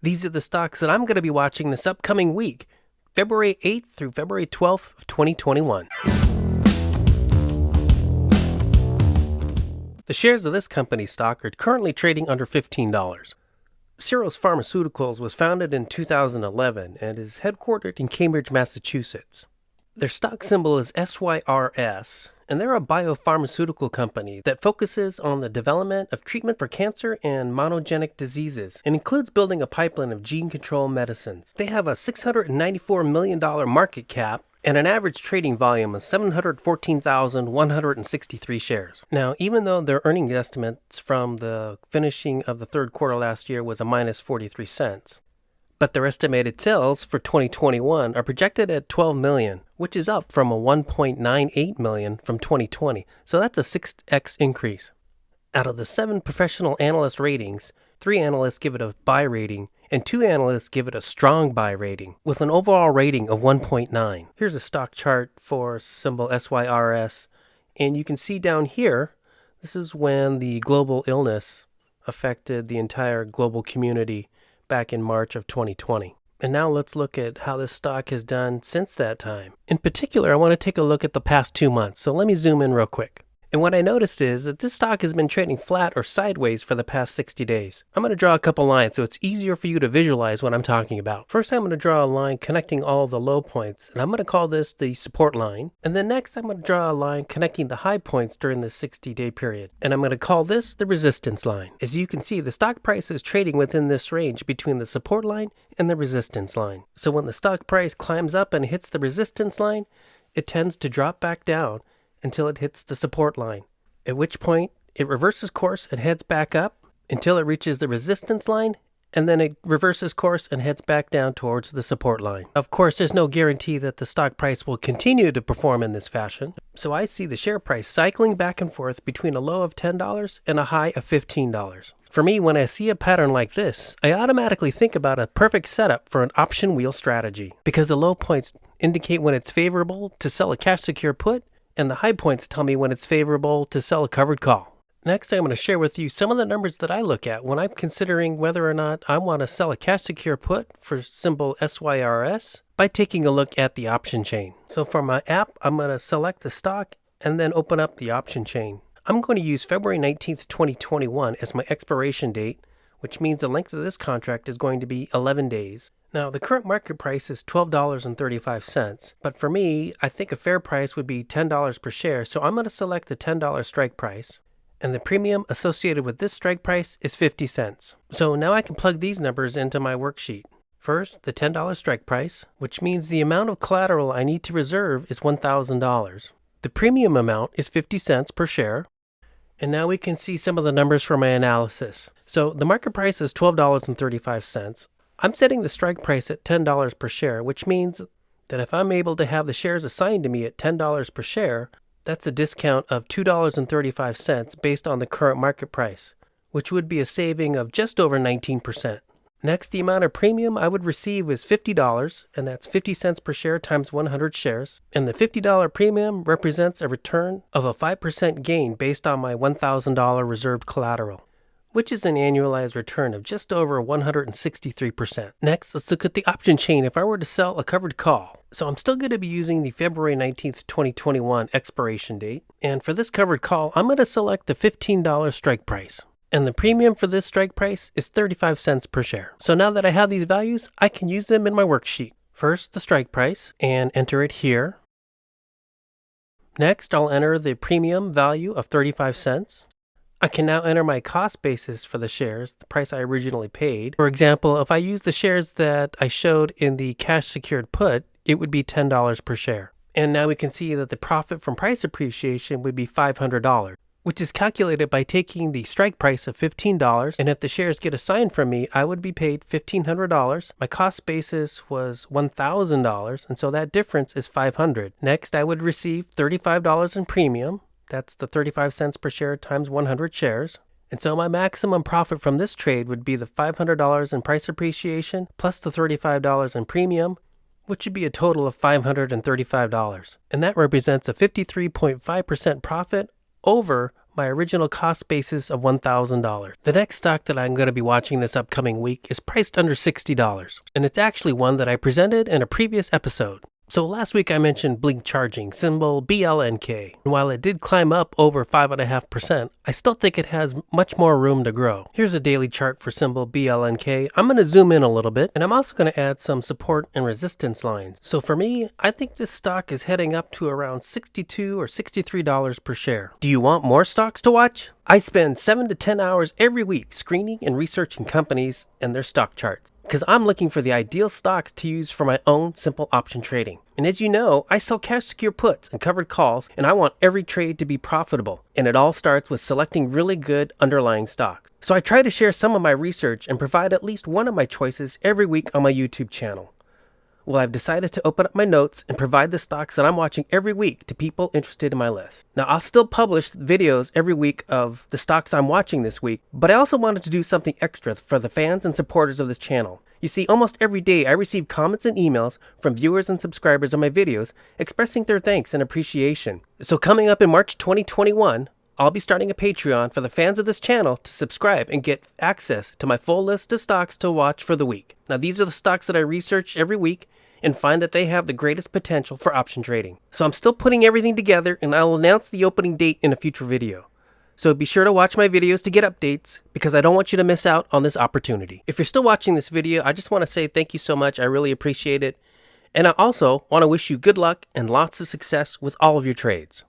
These are the stocks that I'm going to be watching this upcoming week, February 8th through February 12th of 2021. The shares of this company stock are currently trading under $15. Syros Pharmaceuticals was founded in 2011 and is headquartered in Cambridge, Massachusetts. Their stock symbol is SYRS, and they're a biopharmaceutical company that focuses on the development of treatment for cancer and monogenic diseases and includes building a pipeline of gene control medicines. They have a $694 million market cap and an average trading volume of 714,163 shares. Now, even though their earnings estimates from the finishing of the third quarter last year was a minus 43 cents, but their estimated sales for 2021 are projected at $12 million, which is up from a $1.98 million from 2020. So that's a 6x increase. Out of the 7 professional analyst ratings, 3 analysts give it a buy rating, and 2 analysts give it a strong buy rating, with an overall rating of 1.9. Here's a stock chart for symbol SYRS, and you can see down here, this is when the global illness affected the entire global community back in March of 2020. And now let's look at how this stock has done since that time. In particular, I want to take a look at the past 2 months, so let me zoom in real quick. And what I noticed is that this stock has been trading flat or sideways for the past 60 days. I'm going to draw a couple lines so it's easier for you to visualize what I'm talking about. First, I'm going to draw a line connecting all the low points, and I'm going to call this the support line. And then next, I'm going to draw a line connecting the high points during the 60-day period. And I'm going to call this the resistance line. As you can see, the stock price is trading within this range between the support line and the resistance line. So when the stock price climbs up and hits the resistance line, it tends to drop back down until it hits the support line, at which point it reverses course and heads back up until it reaches the resistance line, and then it reverses course and heads back down towards the support line. Of course, there's no guarantee that the stock price will continue to perform in this fashion, so I see the share price cycling back and forth between a low of $10 and a high of $15. For me, when I see a pattern like this, I automatically think about a perfect setup for an option wheel strategy, because the low points indicate when it's favorable to sell a cash secure put, and the high points tell me when it's favorable to sell a covered call. Next, I'm going to share with you some of the numbers that I look at when I'm considering whether or not I want to sell a cash secure put for symbol SYRS by taking a look at the option chain. So for my app, I'm going to select the stock and then open up the option chain. I'm going to use February 19th, 2021 as my expiration date, which means the length of this contract is going to be 11 days. Now, the current market price is $12.35, but for me, I think a fair price would be $10 per share, so I'm going to select the $10 strike price, and the premium associated with this strike price is 50 cents. So now I can plug these numbers into my worksheet. First, the $10 strike price, which means the amount of collateral I need to reserve is $1,000. The premium amount is 50 cents per share, and now we can see some of the numbers for my analysis. So the market price is $12.35. I'm setting the strike price at $10 per share, which means that if I'm able to have the shares assigned to me at $10 per share, that's a discount of $2.35 based on the current market price, which would be a saving of just over 19%. Next, the amount of premium I would receive is $50, and that's 50 cents per share times 100 shares. And the $50 premium represents a return of a 5% gain based on my $1,000 reserved collateral, which is an annualized return of just over 163%. Next, let's look at the option chain if I were to sell a covered call. So I'm still going to be using the February 19th, 2021 expiration date. And for this covered call, I'm going to select the $15 strike price. And the premium for this strike price is 35 cents per share. So now that I have these values, I can use them in my worksheet. First, the strike price, and enter it here. Next, I'll enter the premium value of 35 cents. I can now enter my cost basis for the shares, the price I originally paid. For example, if I use the shares that I showed in the cash secured put, it would be $10 per share. And now we can see that the profit from price appreciation would be $500, which is calculated by taking the strike price of $15, and if the shares get assigned from me, I would be paid $1,500. My cost basis was $1,000, and so that difference is $500. Next, I would receive $35 in premium. That's the 35 cents per share times 100 shares. And so my maximum profit from this trade would be the $500 in price appreciation plus the $35 in premium, which would be a total of $535. And that represents a 53.5% profit over my original cost basis of $1,000. The next stock that I'm going to be watching this upcoming week is priced under $60, and it's actually one that I presented in a previous episode. So last week I mentioned Blink Charging, symbol BLNK, and while it did climb up over 5.5%, I still think it has much more room to grow. Here's a daily chart for symbol BLNK. I'm going to zoom in a little bit, and I'm also going to add some support and resistance lines. So for me, I think this stock is heading up to around $62 or $63 per share. Do you want more stocks to watch? I spend 7 to 10 hours every week screening and researching companies and their stock charts, because I'm looking for the ideal stocks to use for my own simple option trading. And as you know, I sell cash secure puts and covered calls, and I want every trade to be profitable. And it all starts with selecting really good underlying stocks. So I try to share some of my research and provide at least one of my choices every week on my YouTube channel. Well, I've decided to open up my notes and provide the stocks that I'm watching every week to people interested in my list. Now, I'll still publish videos every week of the stocks I'm watching this week, but I also wanted to do something extra for the fans and supporters of this channel. You see, almost every day I receive comments and emails from viewers and subscribers of my videos expressing their thanks and appreciation. So coming up in March 2021, I'll be starting a Patreon for the fans of this channel to subscribe and get access to my full list of stocks to watch for the week. Now, these are the stocks that I research every week and find that they have the greatest potential for option trading. So I'm still putting everything together, and I'll announce the opening date in a future video. So be sure to watch my videos to get updates, because I don't want you to miss out on this opportunity. If you're still watching this video, I just want to say thank you so much. I really appreciate it. And I also want to wish you good luck and lots of success with all of your trades.